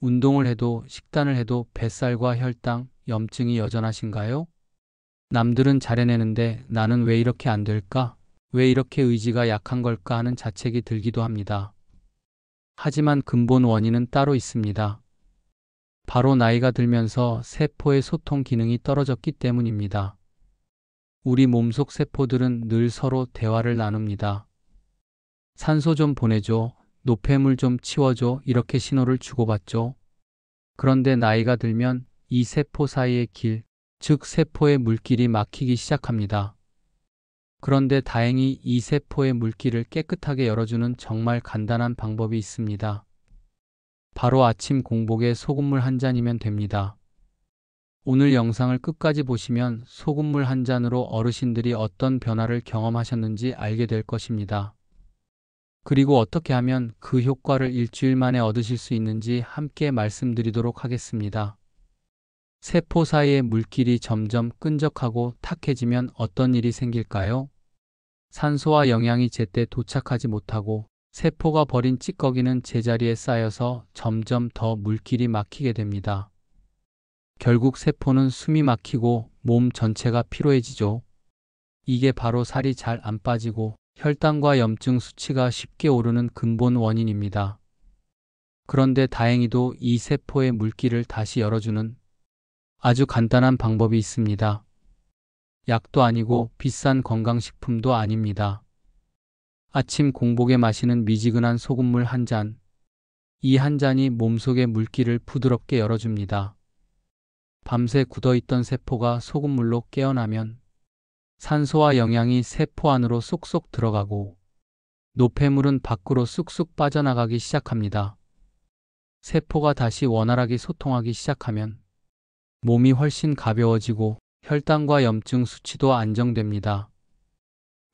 운동을 해도 식단을 해도 뱃살과 혈당, 염증이 여전하신가요? 남들은 잘해내는데 나는 왜 이렇게 안 될까? 왜 이렇게 의지가 약한 걸까 하는 자책이 들기도 합니다. 하지만 근본 원인은 따로 있습니다. 바로 나이가 들면서 세포의 소통 기능이 떨어졌기 때문입니다. 우리 몸속 세포들은 늘 서로 대화를 나눕니다. 산소 좀 보내줘, 노폐물 좀 치워줘 이렇게 신호를 주고받죠. 그런데 나이가 들면 이 세포 사이의 길, 즉 세포의 물길이 막히기 시작합니다. 그런데 다행히 이 세포의 물길을 깨끗하게 열어주는 정말 간단한 방법이 있습니다. 바로 아침 공복에 소금물 한 잔이면 됩니다. 오늘 영상을 끝까지 보시면 소금물 한 잔으로 어르신들이 어떤 변화를 경험하셨는지 알게 될 것입니다. 그리고 어떻게 하면 그 효과를 일주일 만에 얻으실 수 있는지 함께 말씀드리도록 하겠습니다. 세포 사이의 물길이 점점 끈적하고 탁해지면 어떤 일이 생길까요? 산소와 영양이 제때 도착하지 못하고 세포가 버린 찌꺼기는 제자리에 쌓여서 점점 더 물길이 막히게 됩니다. 결국 세포는 숨이 막히고 몸 전체가 피로해지죠. 이게 바로 살이 잘 안 빠지고 혈당과 염증 수치가 쉽게 오르는 근본 원인입니다. 그런데 다행히도 이 세포의 물길을 다시 열어주는 아주 간단한 방법이 있습니다. 약도 아니고 비싼 건강식품도 아닙니다. 아침 공복에 마시는 미지근한 소금물 한 잔. 이 한 잔이 몸속의 물길을 부드럽게 열어줍니다. 밤새 굳어있던 세포가 소금물로 깨어나면 산소와 영양이 세포 안으로 쏙쏙 들어가고 노폐물은 밖으로 쑥쑥 빠져나가기 시작합니다. 세포가 다시 원활하게 소통하기 시작하면 몸이 훨씬 가벼워지고 혈당과 염증 수치도 안정됩니다.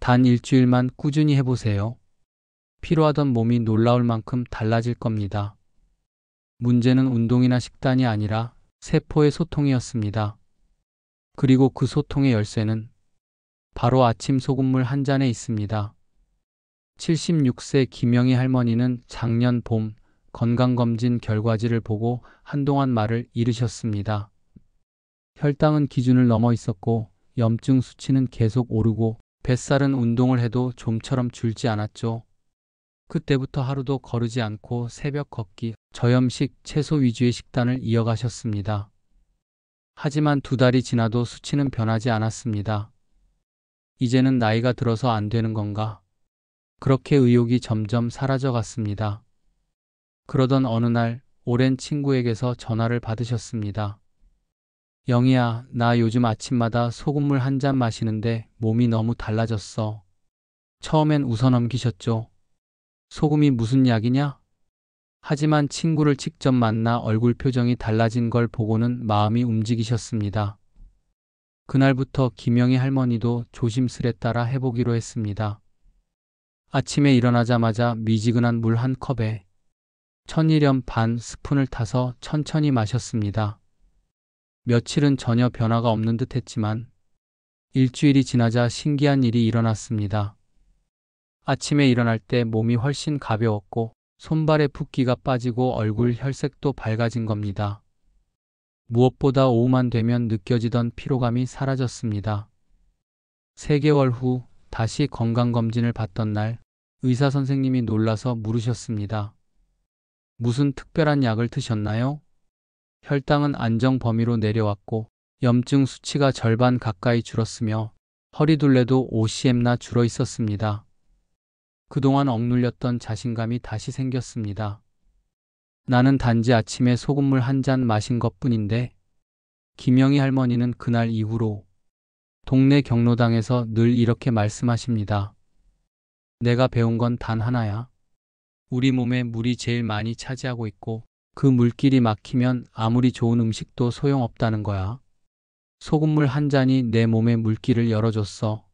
단 일주일만 꾸준히 해보세요. 피로하던 몸이 놀라울 만큼 달라질 겁니다. 문제는 운동이나 식단이 아니라 세포의 소통이었습니다. 그리고 그 소통의 열쇠는 바로 아침 소금물 한 잔에 있습니다. 76세 김영희 할머니는 작년 봄 건강검진 결과지를 보고 한동안 말을 잃으셨습니다. 혈당은 기준을 넘어 있었고 염증 수치는 계속 오르고 뱃살은 운동을 해도 좀처럼 줄지 않았죠. 그때부터 하루도 거르지 않고 새벽 걷기, 저염식, 채소 위주의 식단을 이어가셨습니다. 하지만 2달이 지나도 수치는 변하지 않았습니다. 이제는 나이가 들어서 안 되는 건가? 그렇게 의욕이 점점 사라져 갔습니다. 그러던 어느 날 오랜 친구에게서 전화를 받으셨습니다. 영희야, 나 요즘 아침마다 소금물 한 잔 마시는데 몸이 너무 달라졌어. 처음엔 웃어 넘기셨죠. 소금이 무슨 약이냐? 하지만 친구를 직접 만나 얼굴 표정이 달라진 걸 보고는 마음이 움직이셨습니다. 그날부터 김영희 할머니도 조심스레 따라 해보기로 했습니다. 아침에 일어나자마자 미지근한 물 한 컵에 천일염 반 스푼을 타서 천천히 마셨습니다. 며칠은 전혀 변화가 없는 듯 했지만 일주일이 지나자 신기한 일이 일어났습니다. 아침에 일어날 때 몸이 훨씬 가벼웠고 손발에 붓기가 빠지고 얼굴 혈색도 밝아진 겁니다. 무엇보다 오후만 되면 느껴지던 피로감이 사라졌습니다. 3개월 후 다시 건강검진을 받던 날 의사 선생님이 놀라서 물으셨습니다. 무슨 특별한 약을 드셨나요? 혈당은 안정 범위로 내려왔고 염증 수치가 절반 가까이 줄었으며 허리둘레도 5cm나 줄어 있었습니다. 그동안 억눌렸던 자신감이 다시 생겼습니다. 나는 단지 아침에 소금물 한 잔 마신 것뿐인데 김영희 할머니는 그날 이후로 동네 경로당에서 늘 이렇게 말씀하십니다. 내가 배운 건 단 하나야. 우리 몸에 물이 제일 많이 차지하고 있고 그 물길이 막히면 아무리 좋은 음식도 소용없다는 거야. 소금물 한 잔이 내 몸의 물길을 열어줬어.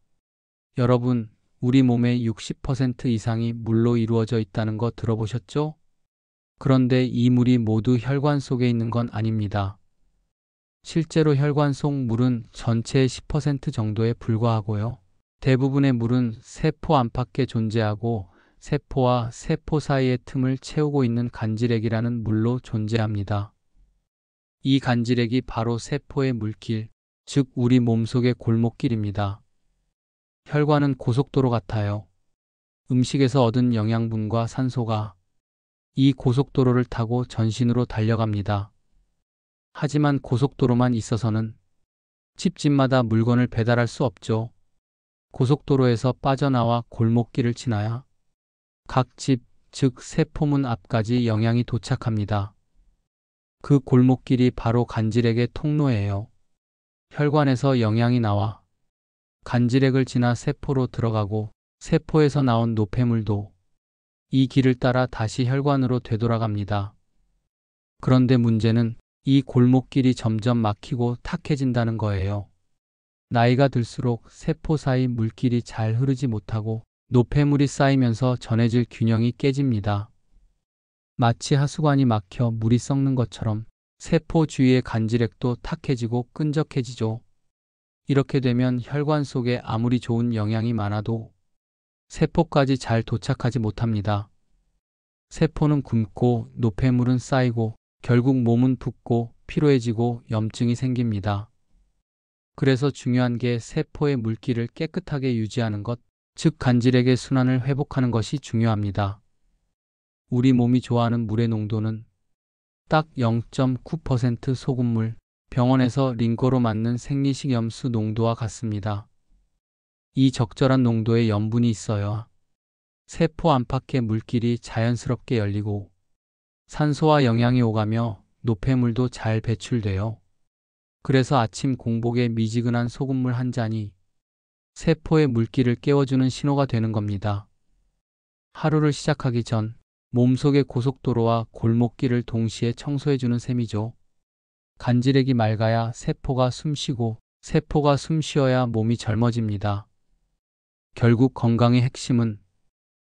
여러분, 우리 몸의 60% 이상이 물로 이루어져 있다는 거 들어보셨죠? 그런데 이 물이 모두 혈관 속에 있는 건 아닙니다. 실제로 혈관 속 물은 전체의 10% 정도에 불과하고요. 대부분의 물은 세포 안팎에 존재하고 세포와 세포 사이의 틈을 채우고 있는 간질액이라는 물로 존재합니다. 이 간질액이 바로 세포의 물길, 즉 우리 몸속의 골목길입니다. 혈관은 고속도로 같아요. 음식에서 얻은 영양분과 산소가 이 고속도로를 타고 전신으로 달려갑니다. 하지만 고속도로만 있어서는 집집마다 물건을 배달할 수 없죠. 고속도로에서 빠져나와 골목길을 지나야 각 집, 즉 세포문 앞까지 영양이 도착합니다. 그 골목길이 바로 간질액의 통로예요. 혈관에서 영양이 나와 간질액을 지나 세포로 들어가고 세포에서 나온 노폐물도 이 길을 따라 다시 혈관으로 되돌아갑니다. 그런데 문제는 이 골목길이 점점 막히고 탁해진다는 거예요. 나이가 들수록 세포 사이 물길이 잘 흐르지 못하고 노폐물이 쌓이면서 전해질 균형이 깨집니다. 마치 하수관이 막혀 물이 썩는 것처럼 세포 주위의 간질액도 탁해지고 끈적해지죠. 이렇게 되면 혈관 속에 아무리 좋은 영양이 많아도 세포까지 잘 도착하지 못합니다. 세포는 굶고 노폐물은 쌓이고 결국 몸은 붓고 피로해지고 염증이 생깁니다. 그래서 중요한 게 세포의 물길을 깨끗하게 유지하는 것, 즉 간질액의 순환을 회복하는 것이 중요합니다. 우리 몸이 좋아하는 물의 농도는 딱 0.9% 소금물, 병원에서 링거로 맞는 생리식 염수 농도와 같습니다. 이 적절한 농도의 염분이 있어야 세포 안팎의 물길이 자연스럽게 열리고 산소와 영양이 오가며 노폐물도 잘 배출돼요. 그래서 아침 공복에 미지근한 소금물 한 잔이 세포의 물길을 깨워주는 신호가 되는 겁니다. 하루를 시작하기 전 몸속의 고속도로와 골목길을 동시에 청소해주는 셈이죠. 간질액이 맑아야 세포가 숨쉬고 세포가 숨쉬어야 몸이 젊어집니다. 결국 건강의 핵심은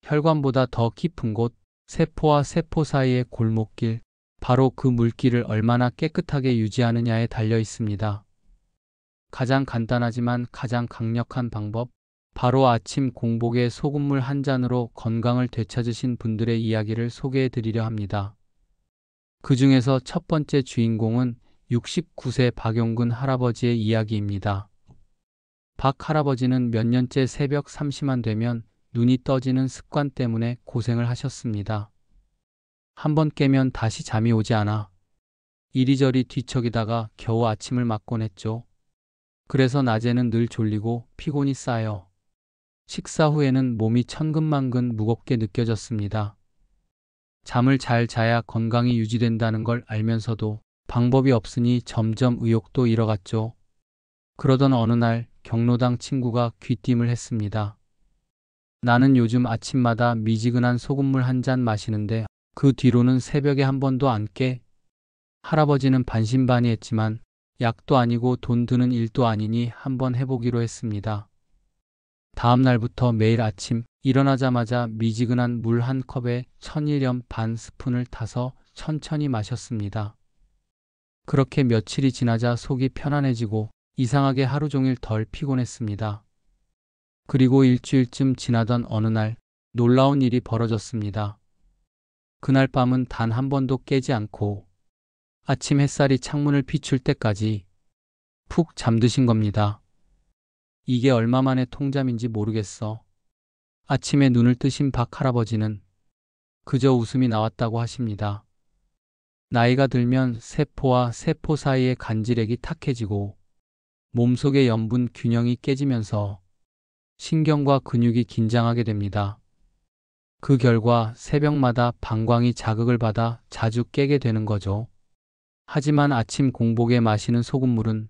혈관보다 더 깊은 곳, 세포와 세포 사이의 골목길, 바로 그 물길을 얼마나 깨끗하게 유지하느냐에 달려 있습니다. 가장 간단하지만 가장 강력한 방법, 바로 아침 공복에 소금물 한 잔으로 건강을 되찾으신 분들의 이야기를 소개해 드리려 합니다. 그 중에서 첫 번째 주인공은 69세 박용근 할아버지의 이야기입니다. 박 할아버지는 몇 년째 새벽 3시만 되면 눈이 떠지는 습관 때문에 고생을 하셨습니다. 한번 깨면 다시 잠이 오지 않아 이리저리 뒤척이다가 겨우 아침을 맞곤 했죠. 그래서 낮에는 늘 졸리고 피곤이 쌓여 식사 후에는 몸이 천근만근 무겁게 느껴졌습니다. 잠을 잘 자야 건강이 유지된다는 걸 알면서도 방법이 없으니 점점 의욕도 잃어갔죠. 그러던 어느 날 경로당 친구가 귀띔을 했습니다. 나는 요즘 아침마다 미지근한 소금물 한 잔 마시는데 그 뒤로는 새벽에 한 번도 안 깨. 할아버지는 반신반의했지만 약도 아니고 돈 드는 일도 아니니 한번 해보기로 했습니다. 다음 날부터 매일 아침 일어나자마자 미지근한 물 한 컵에 천일염 반 스푼을 타서 천천히 마셨습니다. 그렇게 며칠이 지나자 속이 편안해지고 이상하게 하루 종일 덜 피곤했습니다. 그리고 일주일쯤 지나던 어느 날 놀라운 일이 벌어졌습니다. 그날 밤은 단 한 번도 깨지 않고 아침 햇살이 창문을 비출 때까지 푹 잠드신 겁니다. 이게 얼마만의 통잠인지 모르겠어. 아침에 눈을 뜨신 박 할아버지는 그저 웃음이 나왔다고 하십니다. 나이가 들면 세포와 세포 사이의 간질액이 탁해지고 몸속의 염분 균형이 깨지면서 신경과 근육이 긴장하게 됩니다. 그 결과 새벽마다 방광이 자극을 받아 자주 깨게 되는 거죠. 하지만 아침 공복에 마시는 소금물은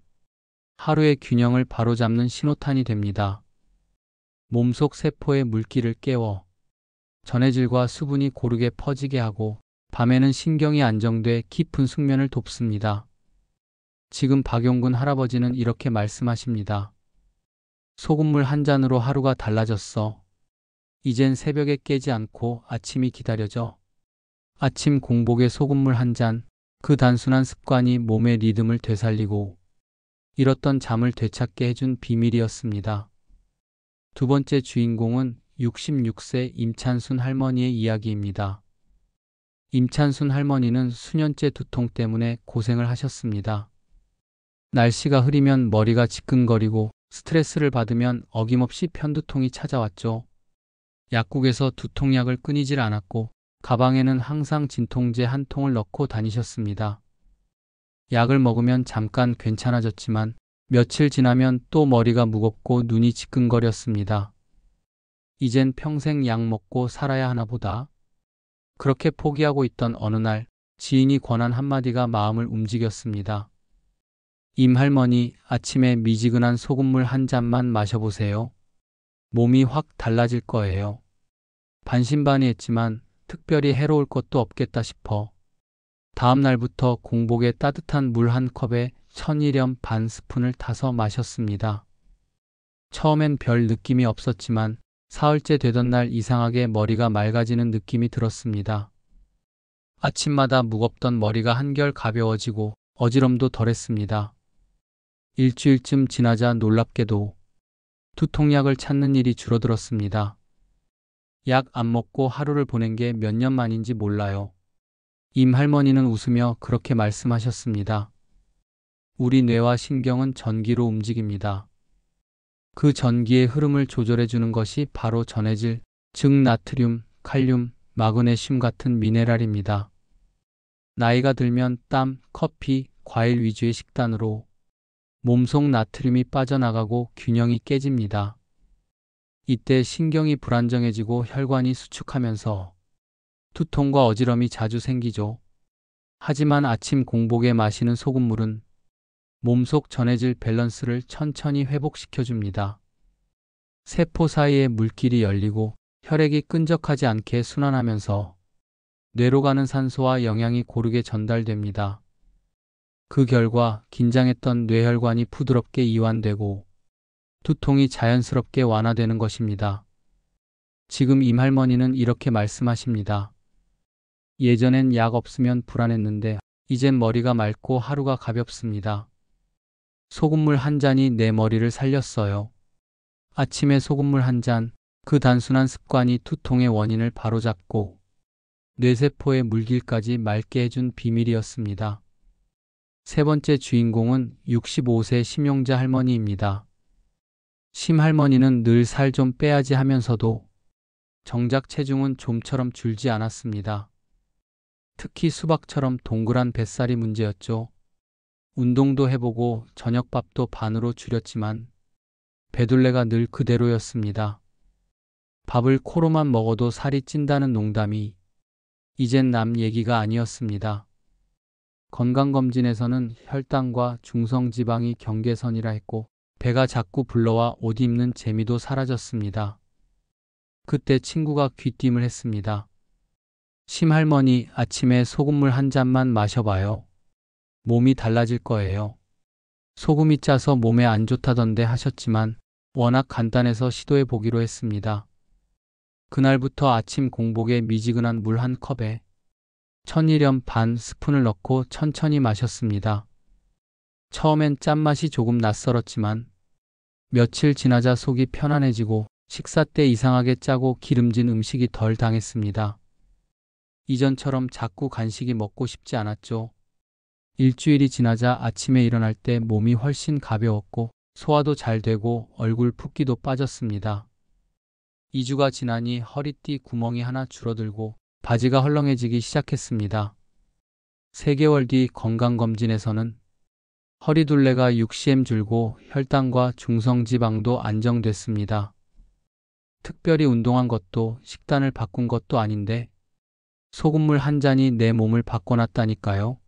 하루의 균형을 바로잡는 신호탄이 됩니다. 몸속 세포의 물기를 깨워 전해질과 수분이 고르게 퍼지게 하고 밤에는 신경이 안정돼 깊은 숙면을 돕습니다. 지금 박용근 할아버지는 이렇게 말씀하십니다. 소금물 한 잔으로 하루가 달라졌어. 이젠 새벽에 깨지 않고 아침이 기다려져. 아침 공복에 소금물 한 잔, 그 단순한 습관이 몸의 리듬을 되살리고 잃었던 잠을 되찾게 해준 비밀이었습니다. 두 번째 주인공은 66세 임찬순 할머니의 이야기입니다. 임찬순 할머니는 수년째 두통 때문에 고생을 하셨습니다. 날씨가 흐리면 머리가 지끈거리고 스트레스를 받으면 어김없이 편두통이 찾아왔죠. 약국에서 두통약을 끊이질 않았고 가방에는 항상 진통제 한 통을 넣고 다니셨습니다. 약을 먹으면 잠깐 괜찮아졌지만 며칠 지나면 또 머리가 무겁고 눈이 지끈거렸습니다. 이젠 평생 약 먹고 살아야 하나 보다. 그렇게 포기하고 있던 어느 날 지인이 권한 한마디가 마음을 움직였습니다. 임 할머니, 아침에 미지근한 소금물 한 잔만 마셔보세요. 몸이 확 달라질 거예요. 반신반의했지만 특별히 해로울 것도 없겠다 싶어 다음 날부터 공복에 따뜻한 물 한 컵에 천일염 반 스푼을 타서 마셨습니다. 처음엔 별 느낌이 없었지만 사흘째 되던 날 이상하게 머리가 맑아지는 느낌이 들었습니다. 아침마다 무겁던 머리가 한결 가벼워지고 어지럼도 덜했습니다. 일주일쯤 지나자 놀랍게도 두통약을 찾는 일이 줄어들었습니다. 약 안 먹고 하루를 보낸 게 몇 년 만인지 몰라요. 임 할머니는 웃으며 그렇게 말씀하셨습니다. 우리 뇌와 신경은 전기로 움직입니다. 그 전기의 흐름을 조절해 주는 것이 바로 전해질, 즉 나트륨, 칼륨, 마그네슘 같은 미네랄입니다. 나이가 들면 땀, 커피, 과일 위주의 식단으로 몸속 나트륨이 빠져나가고 균형이 깨집니다. 이때 신경이 불안정해지고 혈관이 수축하면서 두통과 어지럼이 자주 생기죠. 하지만 아침 공복에 마시는 소금물은 몸속 전해질 밸런스를 천천히 회복시켜줍니다. 세포 사이에 물길이 열리고 혈액이 끈적하지 않게 순환하면서 뇌로 가는 산소와 영양이 고르게 전달됩니다. 그 결과 긴장했던 뇌혈관이 부드럽게 이완되고 두통이 자연스럽게 완화되는 것입니다. 지금 임 할머니는 이렇게 말씀하십니다. 예전엔 약 없으면 불안했는데 이젠 머리가 맑고 하루가 가볍습니다. 소금물 한 잔이 내 머리를 살렸어요. 아침에 소금물 한 잔, 그 단순한 습관이 두통의 원인을 바로잡고 뇌세포의 물길까지 맑게 해준 비밀이었습니다. 세 번째 주인공은 65세 심용자 할머니입니다. 심 할머니는 늘 살 좀 빼야지 하면서도 정작 체중은 좀처럼 줄지 않았습니다. 특히 수박처럼 동그란 뱃살이 문제였죠. 운동도 해보고 저녁밥도 반으로 줄였지만 배둘레가 늘 그대로였습니다. 밥을 코로만 먹어도 살이 찐다는 농담이 이젠 남 얘기가 아니었습니다. 건강검진에서는 혈당과 중성지방이 경계선이라 했고 배가 자꾸 불러와 옷 입는 재미도 사라졌습니다. 그때 친구가 귀띔을 했습니다. 심할머니, 아침에 소금물 한 잔만 마셔봐요. 몸이 달라질 거예요. 소금이 짜서 몸에 안 좋다던데 하셨지만 워낙 간단해서 시도해 보기로 했습니다. 그날부터 아침 공복에 미지근한 물 한 컵에 천일염 반 스푼을 넣고 천천히 마셨습니다. 처음엔 짠맛이 조금 낯설었지만 며칠 지나자 속이 편안해지고 식사 때 이상하게 짜고 기름진 음식이 덜 당했습니다. 이전처럼 자꾸 간식이 먹고 싶지 않았죠. 일주일이 지나자 아침에 일어날 때 몸이 훨씬 가벼웠고 소화도 잘 되고 얼굴 붓기도 빠졌습니다. 2주가 지나니 허리띠 구멍이 하나 줄어들고 바지가 헐렁해지기 시작했습니다. 3개월 뒤 건강검진에서는 허리둘레가 6cm 줄고 혈당과 중성지방도 안정됐습니다. 특별히 운동한 것도 식단을 바꾼 것도 아닌데 소금물 한 잔이 내 몸을 바꿔놨다니까요.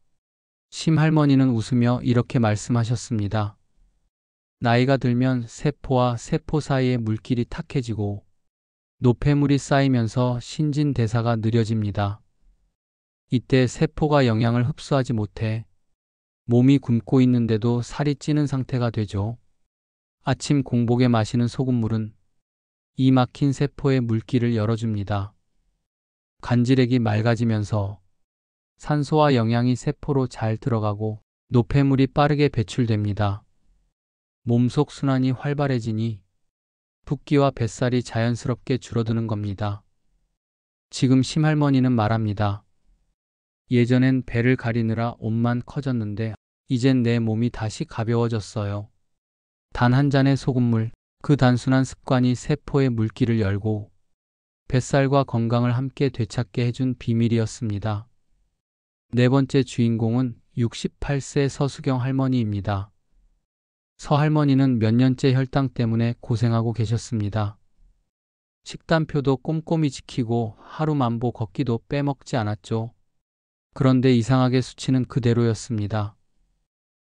심할머니는 웃으며 이렇게 말씀하셨습니다. 나이가 들면 세포와 세포 사이의 물길이 탁해지고 노폐물이 쌓이면서 신진대사가 느려집니다. 이때 세포가 영양을 흡수하지 못해 몸이 굶고 있는데도 살이 찌는 상태가 되죠. 아침 공복에 마시는 소금물은 이 막힌 세포의 물길을 열어줍니다. 간질액이 맑아지면서 산소와 영양이 세포로 잘 들어가고 노폐물이 빠르게 배출됩니다. 몸속 순환이 활발해지니 붓기와 뱃살이 자연스럽게 줄어드는 겁니다. 지금 심할머니는 말합니다. 예전엔 배를 가리느라 옷만 커졌는데 이젠 내 몸이 다시 가벼워졌어요. 단 한 잔의 소금물, 그 단순한 습관이 세포의 물길을 열고 뱃살과 건강을 함께 되찾게 해준 비밀이었습니다. 네 번째 주인공은 68세 서수경 할머니입니다. 서 할머니는 몇 년째 혈당 때문에 고생하고 계셨습니다. 식단표도 꼼꼼히 지키고 하루 만보 걷기도 빼먹지 않았죠. 그런데 이상하게 수치는 그대로였습니다.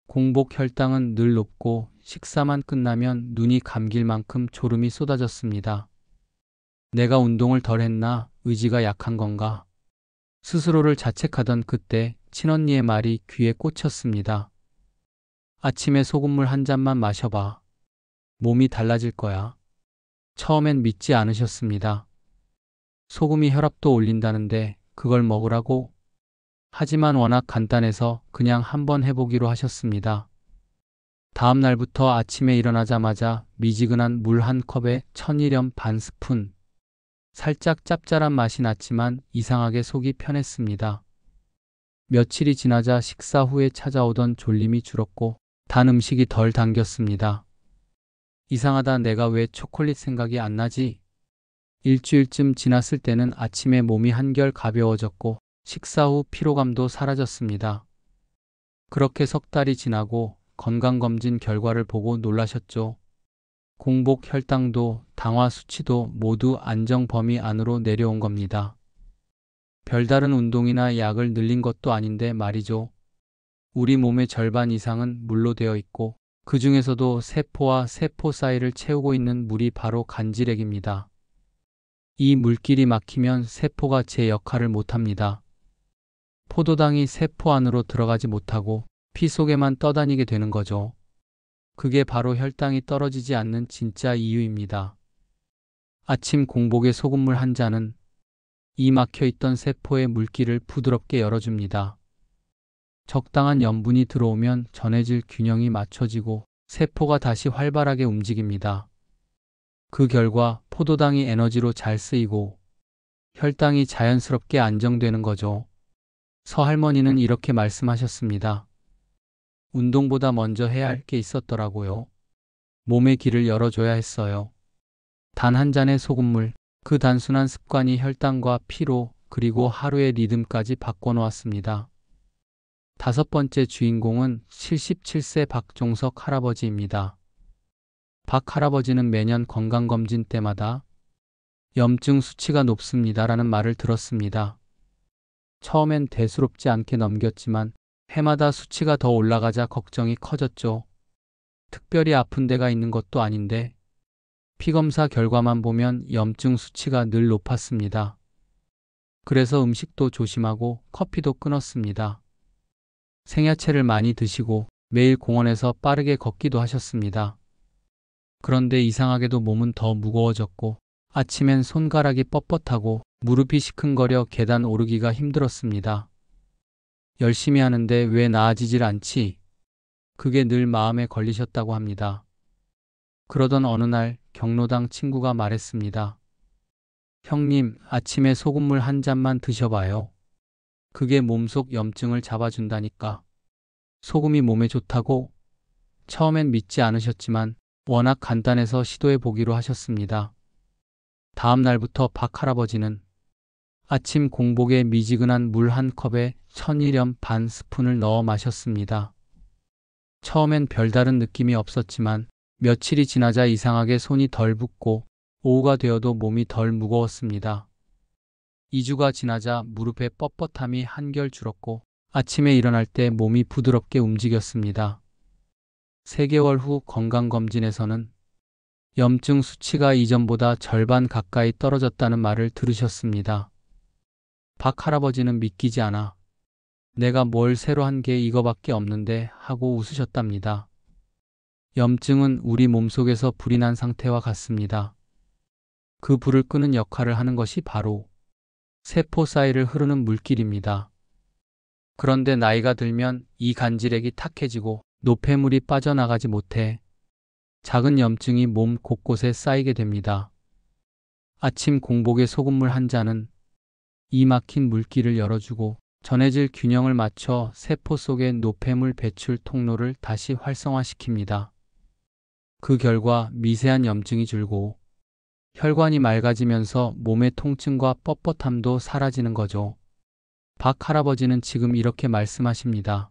공복 혈당은 늘 높고 식사만 끝나면 눈이 감길 만큼 졸음이 쏟아졌습니다. 내가 운동을 덜 했나? 의지가 약한 건가? 스스로를 자책하던 그때 친언니의 말이 귀에 꽂혔습니다. 아침에 소금물 한 잔만 마셔봐. 몸이 달라질 거야. 처음엔 믿지 않으셨습니다. 소금이 혈압도 올린다는데 그걸 먹으라고? 하지만 워낙 간단해서 그냥 한번 해보기로 하셨습니다. 다음 날부터 아침에 일어나자마자 미지근한 물 한 컵에 천일염 반 스푼. 살짝 짭짤한 맛이 났지만 이상하게 속이 편했습니다. 며칠이 지나자 식사 후에 찾아오던 졸림이 줄었고 단 음식이 덜 당겼습니다. 이상하다, 내가 왜 초콜릿 생각이 안 나지? 일주일쯤 지났을 때는 아침에 몸이 한결 가벼워졌고 식사 후 피로감도 사라졌습니다. 그렇게 석 달이 지나고 건강검진 결과를 보고 놀라셨죠. 공복 혈당도 당화 수치도 모두 안정 범위 안으로 내려온 겁니다. 별다른 운동이나 약을 늘린 것도 아닌데 말이죠. 우리 몸의 절반 이상은 물로 되어 있고 그 중에서도 세포와 세포 사이를 채우고 있는 물이 바로 간질액입니다. 이 물길이 막히면 세포가 제 역할을 못합니다. 포도당이 세포 안으로 들어가지 못하고 피 속에만 떠다니게 되는 거죠. 그게 바로 혈당이 떨어지지 않는 진짜 이유입니다. 아침 공복의 소금물 한 잔은 이 막혀있던 세포의 물길을 부드럽게 열어줍니다. 적당한 염분이 들어오면 전해질 균형이 맞춰지고 세포가 다시 활발하게 움직입니다. 그 결과 포도당이 에너지로 잘 쓰이고 혈당이 자연스럽게 안정되는 거죠. 서 할머니는 이렇게 말씀하셨습니다. 운동보다 먼저 해야 할 게 있었더라고요. 몸의 길을 열어줘야 했어요. 단 한 잔의 소금물, 그 단순한 습관이 혈당과 피로 그리고 하루의 리듬까지 바꿔놓았습니다. 다섯 번째 주인공은 77세 박종석 할아버지입니다. 박 할아버지는 매년 건강검진 때마다 염증 수치가 높습니다라는 말을 들었습니다. 처음엔 대수롭지 않게 넘겼지만 해마다 수치가 더 올라가자 걱정이 커졌죠. 특별히 아픈 데가 있는 것도 아닌데 피검사 결과만 보면 염증 수치가 늘 높았습니다. 그래서 음식도 조심하고 커피도 끊었습니다. 생야채를 많이 드시고 매일 공원에서 빠르게 걷기도 하셨습니다. 그런데 이상하게도 몸은 더 무거워졌고 아침엔 손가락이 뻣뻣하고 무릎이 시큰거려 계단 오르기가 힘들었습니다. 열심히 하는데 왜 나아지질 않지? 그게 늘 마음에 걸리셨다고 합니다. 그러던 어느 날 경로당 친구가 말했습니다. 형님, 아침에 소금물 한 잔만 드셔봐요. 그게 몸속 염증을 잡아준다니까. 소금이 몸에 좋다고? 처음엔 믿지 않으셨지만 워낙 간단해서 시도해 보기로 하셨습니다. 다음 날부터 박 할아버지는 아침 공복에 미지근한 물 한 컵에 천일염 반 스푼을 넣어 마셨습니다. 처음엔 별다른 느낌이 없었지만 며칠이 지나자 이상하게 손이 덜 붓고 오후가 되어도 몸이 덜 무거웠습니다. 2주가 지나자 무릎의 뻣뻣함이 한결 줄었고 아침에 일어날 때 몸이 부드럽게 움직였습니다. 3개월 후 건강검진에서는 염증 수치가 이전보다 절반 가까이 떨어졌다는 말을 들으셨습니다. 박 할아버지는 믿기지 않아. 내가 뭘 새로 한 게 이거밖에 없는데 하고 웃으셨답니다. 염증은 우리 몸속에서 불이 난 상태와 같습니다. 그 불을 끄는 역할을 하는 것이 바로 세포 사이를 흐르는 물길입니다. 그런데 나이가 들면 이 간질액이 탁해지고 노폐물이 빠져나가지 못해 작은 염증이 몸 곳곳에 쌓이게 됩니다. 아침 공복에 소금물 한 잔은 이 막힌 물길을 열어주고 전해질 균형을 맞춰 세포 속의 노폐물 배출 통로를 다시 활성화시킵니다. 그 결과 미세한 염증이 줄고 혈관이 맑아지면서 몸의 통증과 뻣뻣함도 사라지는 거죠. 박 할아버지는 지금 이렇게 말씀하십니다.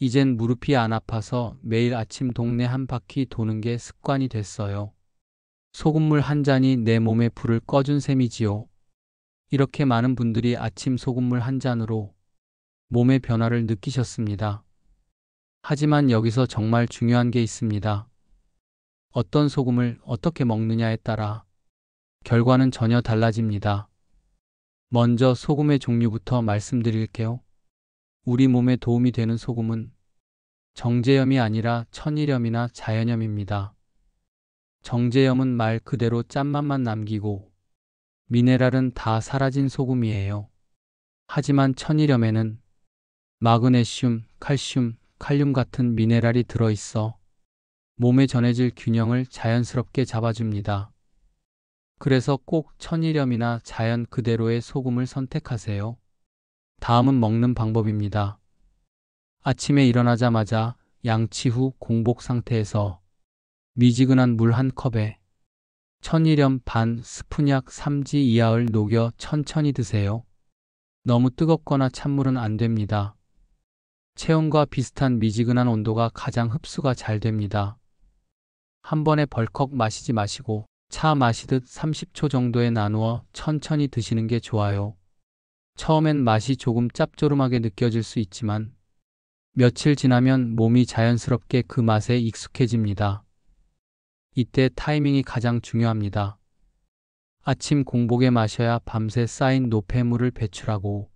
이젠 무릎이 안 아파서 매일 아침 동네 한 바퀴 도는 게 습관이 됐어요. 소금물 한 잔이 내 몸에 불을 꺼준 셈이지요. 이렇게 많은 분들이 아침 소금물 한 잔으로 몸의 변화를 느끼셨습니다. 하지만 여기서 정말 중요한 게 있습니다. 어떤 소금을 어떻게 먹느냐에 따라 결과는 전혀 달라집니다. 먼저 소금의 종류부터 말씀드릴게요. 우리 몸에 도움이 되는 소금은 정제염이 아니라 천일염이나 자연염입니다. 정제염은 말 그대로 짠맛만 남기고 미네랄은 다 사라진 소금이에요. 하지만 천일염에는 마그네슘, 칼슘, 칼륨 같은 미네랄이 들어있어 몸에 전해질 균형을 자연스럽게 잡아줍니다. 그래서 꼭 천일염이나 자연 그대로의 소금을 선택하세요. 다음은 먹는 방법입니다. 아침에 일어나자마자 양치 후 공복 상태에서 미지근한 물 한 컵에 천일염 반 스푼약 3지 이하를 녹여 천천히 드세요. 너무 뜨겁거나 찬물은 안 됩니다. 체온과 비슷한 미지근한 온도가 가장 흡수가 잘 됩니다. 한 번에 벌컥 마시지 마시고 차 마시듯 30초 정도에 나누어 천천히 드시는 게 좋아요. 처음엔 맛이 조금 짭조름하게 느껴질 수 있지만 며칠 지나면 몸이 자연스럽게 그 맛에 익숙해집니다. 이때 타이밍이 가장 중요합니다. 아침 공복에 마셔야 밤새 쌓인 노폐물을 배출하고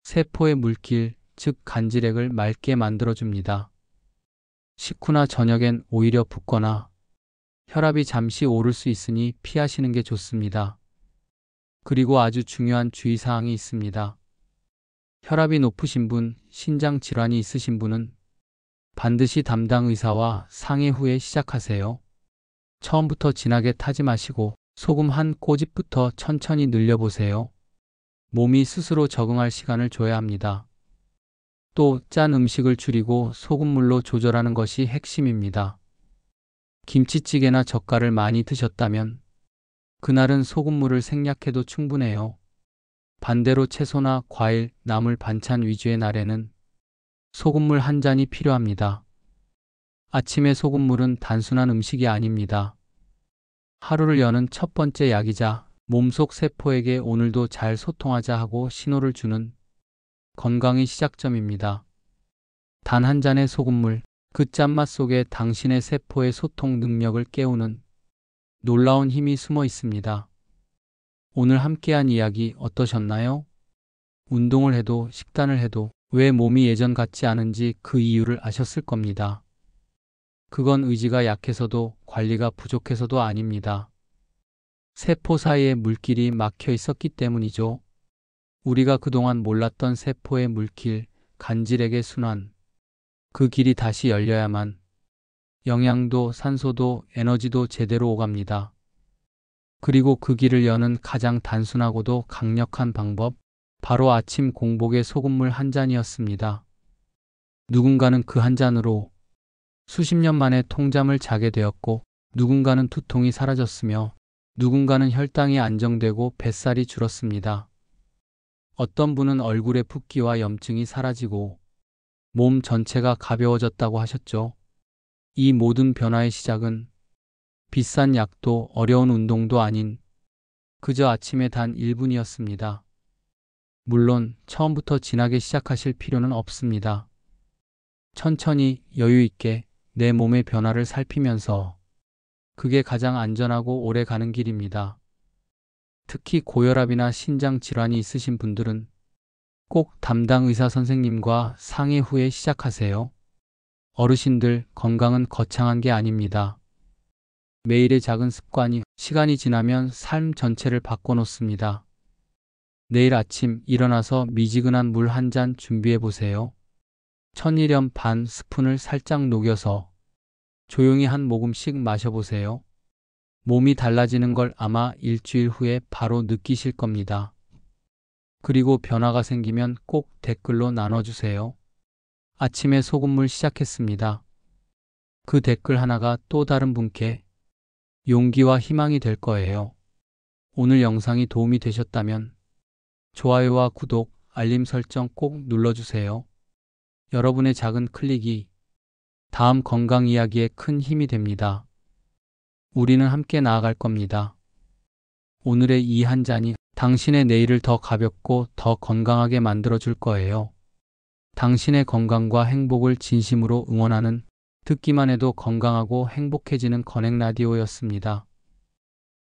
세포의 물길, 즉 간질액을 맑게 만들어줍니다. 식후나 저녁엔 오히려 붓거나 혈압이 잠시 오를 수 있으니 피하시는 게 좋습니다. 그리고 아주 중요한 주의사항이 있습니다. 혈압이 높으신 분, 신장 질환이 있으신 분은 반드시 담당 의사와 상의 후에 시작하세요. 처음부터 진하게 타지 마시고 소금 한 꼬집부터 천천히 늘려보세요. 몸이 스스로 적응할 시간을 줘야 합니다. 또 짠 음식을 줄이고 소금물로 조절하는 것이 핵심입니다. 김치찌개나 젓갈을 많이 드셨다면 그날은 소금물을 생략해도 충분해요. 반대로 채소나 과일, 나물 반찬 위주의 날에는 소금물 한 잔이 필요합니다. 아침의 소금물은 단순한 음식이 아닙니다. 하루를 여는 첫 번째 약이자 몸속 세포에게 오늘도 잘 소통하자 하고 신호를 주는 건강의 시작점입니다. 단 한 잔의 소금물, 그 짠맛 속에 당신의 세포의 소통 능력을 깨우는 놀라운 힘이 숨어 있습니다. 오늘 함께한 이야기 어떠셨나요? 운동을 해도 식단을 해도 왜 몸이 예전 같지 않은지 그 이유를 아셨을 겁니다. 그건 의지가 약해서도 관리가 부족해서도 아닙니다. 세포 사이에 물길이 막혀 있었기 때문이죠. 우리가 그동안 몰랐던 세포의 물길, 간질액의 순환, 그 길이 다시 열려야만 영양도, 산소도, 에너지도 제대로 오갑니다. 그리고 그 길을 여는 가장 단순하고도 강력한 방법, 바로 아침 공복의 소금물 한 잔이었습니다. 누군가는 그 한 잔으로 수십 년 만에 통잠을 자게 되었고, 누군가는 두통이 사라졌으며, 누군가는 혈당이 안정되고 뱃살이 줄었습니다. 어떤 분은 얼굴의 붓기와 염증이 사라지고 몸 전체가 가벼워졌다고 하셨죠. 이 모든 변화의 시작은 비싼 약도 어려운 운동도 아닌 그저 아침에 단 1분이었습니다. 물론 처음부터 진하게 시작하실 필요는 없습니다. 천천히 여유 있게 내 몸의 변화를 살피면서 그게 가장 안전하고 오래 가는 길입니다. 특히 고혈압이나 신장 질환이 있으신 분들은 꼭 담당 의사 선생님과 상의 후에 시작하세요. 어르신들, 건강은 거창한 게 아닙니다. 매일의 작은 습관이 시간이 지나면 삶 전체를 바꿔놓습니다. 내일 아침 일어나서 미지근한 물 한 잔 준비해 보세요. 천일염 반 스푼을 살짝 녹여서 조용히 한 모금씩 마셔보세요. 몸이 달라지는 걸 아마 일주일 후에 바로 느끼실 겁니다. 그리고 변화가 생기면 꼭 댓글로 나눠주세요. 아침에 소금물 시작했습니다. 그 댓글 하나가 또 다른 분께 용기와 희망이 될 거예요. 오늘 영상이 도움이 되셨다면 좋아요와 구독, 알림 설정 꼭 눌러주세요. 여러분의 작은 클릭이 다음 건강 이야기에 큰 힘이 됩니다. 우리는 함께 나아갈 겁니다. 오늘의 이 한 잔이 당신의 내일을 더 가볍고 더 건강하게 만들어줄 거예요. 당신의 건강과 행복을 진심으로 응원하는, 듣기만 해도 건강하고 행복해지는 건행 라디오였습니다.